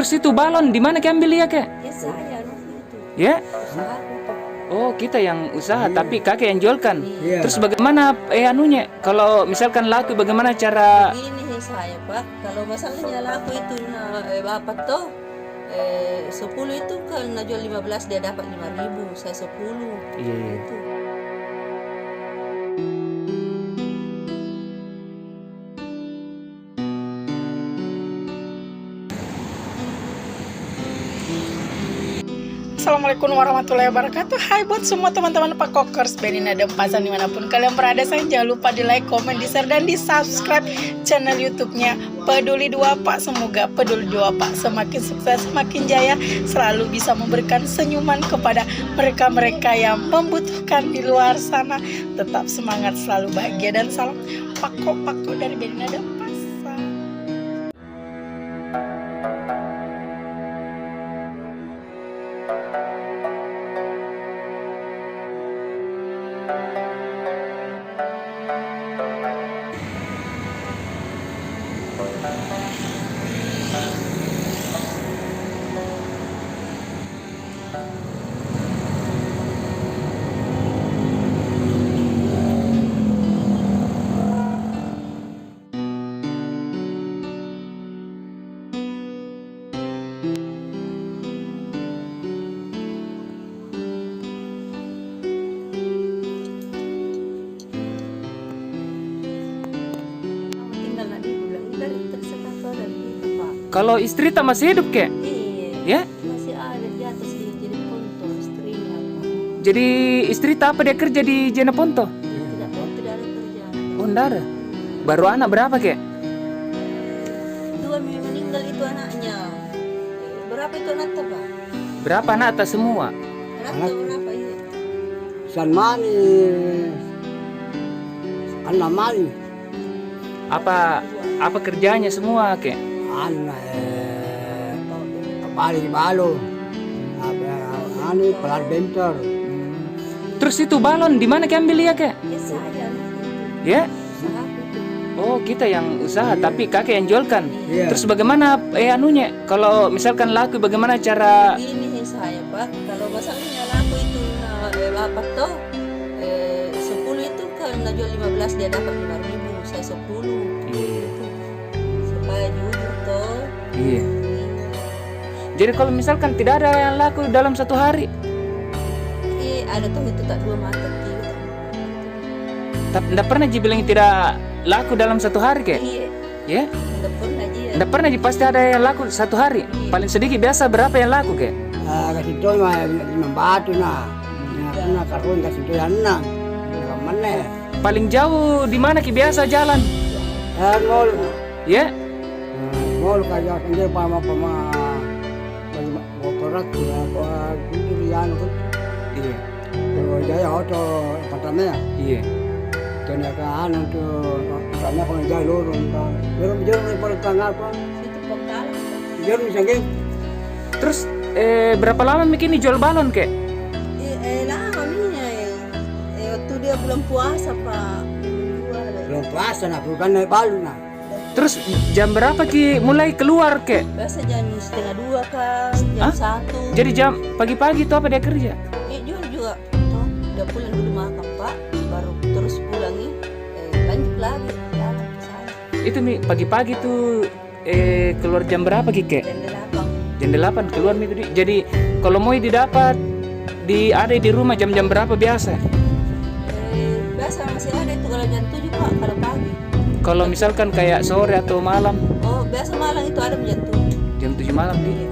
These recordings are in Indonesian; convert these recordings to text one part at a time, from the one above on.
Terus itu balon di mana ambil ya kek? Ya saya itu. Ya? Usaha itu. Oh, kita yang usaha tapi kakek yang jualkan. Iya. Terus bagaimana anunya? Kalau misalkan laku bagaimana cara? Ini saya Pak, kalau masalahnya laku itu apa toh? 10 itu kalau jual 15 dia dapat 5.000, saya 10. Iya. Itu. Assalamualaikum warahmatullahi wabarakatuh. Hai buat semua teman-teman Pakokers Benina dan Pasan dimanapun kalian berada. Saya jangan lupa di like, komen, di share, dan di subscribe channel YouTube-nya Peduli Dua Pak. Semoga Peduli Dua Pak semakin sukses, semakin jaya, selalu bisa memberikan senyuman kepada mereka-mereka yang membutuhkan di luar sana. Tetap semangat, selalu bahagia, dan salam Pako dari Benina dan Pasan. Tinggal di bulan dari tersekat dari itu Pak. Kalau istri tak masih hidup kek? Iya. Ya? Masih ada di atas di jadi ponto istrinya Pak. Jadi istri tak apa dia kerja di Jeneponto? Tidak ada kerja. Oh, enggak ada. Baru anak berapa kek? 2 meninggal itu anaknya. Berapa itu anak Pak? Berapa anak atas semua? Anak berapa itu? Sanmani, Anamani, Apa kerjanya semua kek? Anna, Bali Balo, Ani pelar bentor, Terus itu balon di mana ambil ya kek? Ya saya itu. Ya? Usaha itu. Oh, kita yang usaha tapi kakek yang jualkan. Iya. Terus bagaimana anunya? Kalau misalkan laku bagaimana cara? Ini saya Pak, kalau masalahnya laku itu apa toh? 10 itu kalau jual 15 dia dapat 5.000, saya 10. Iya. Itu. Supaya jujur toh. Iya. Jadi kalau misalkan tidak ada yang laku dalam satu hari, Ada tuh itu tak 2 mata 3. tapi tidak pernah dibilang tidak laku dalam satu hari kek? Iya, Ya? tidak pernah dia. Tidak pernah pasti ada yang laku satu hari. Paling sedikit biasa berapa yang laku kek? kasih tu mah membatu na, na karun kasih tu anak, mana? Paling jauh di mana ki biasa jalan? Mall, Ya? mall kaya kerja pama motorak ya, durian tu, Iya. jaya auto pertama. Iya. Tenagaan untuk misalnya kalau jauh lurus, jarum pada tanggal apa? Itu pengkalan. Jarum sanggeng. Terus berapa lama bikin jual balon kek? Lama nih. Waktu dia bulan puasa Pak. Jual. Belum puasa nak bukan naik balu nak. Terus jam berapa ki mulai keluar kek? Biasa jam 1:30 kan, jam Hah? 1. Jadi jam pagi-pagi tuh apa dia kerja? Jual juga. Toh, udah pulang dulu makan Pak, baru terus pulang nih. Lanjut lagi jalan ke sana. Itu mi pagi-pagi tuh keluar jam berapa ki kek? Dan 8. Jam 8 keluar mi tuh. Jadi kalau mau didapat ada di rumah jam-jam berapa biasa? Biasa masih ada itu kalau jam 7 Pak, kalau pagi. Kalau misalkan kayak sore atau malam, Oh, biasa malam itu ada jam 7. jam 7 malam dia.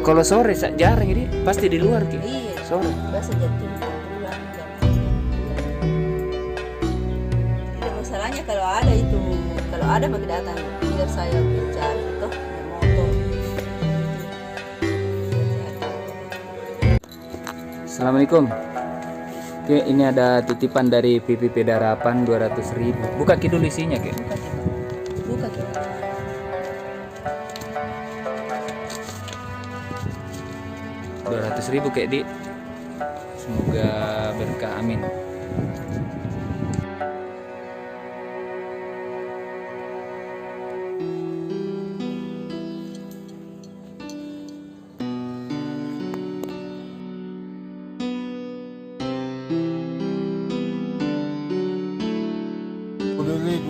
Kalau sore jarang ini, pasti di luar ki. Iya. Sore. Biasa jam 7 pulang jam. Tidak masalahnya kalau ada bagi datang biar saya bicara itu motor. Assalamualaikum. Oke, ini ada titipan dari PPP Darapan 200.000. Buka ki dulu isinya ki. Buka kita. 200.000 kayak di. Semoga berkah, amin.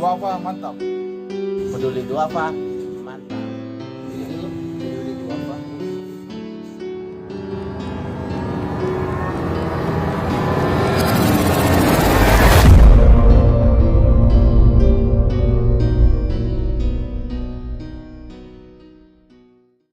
Duafa mantap. Peduli Duafa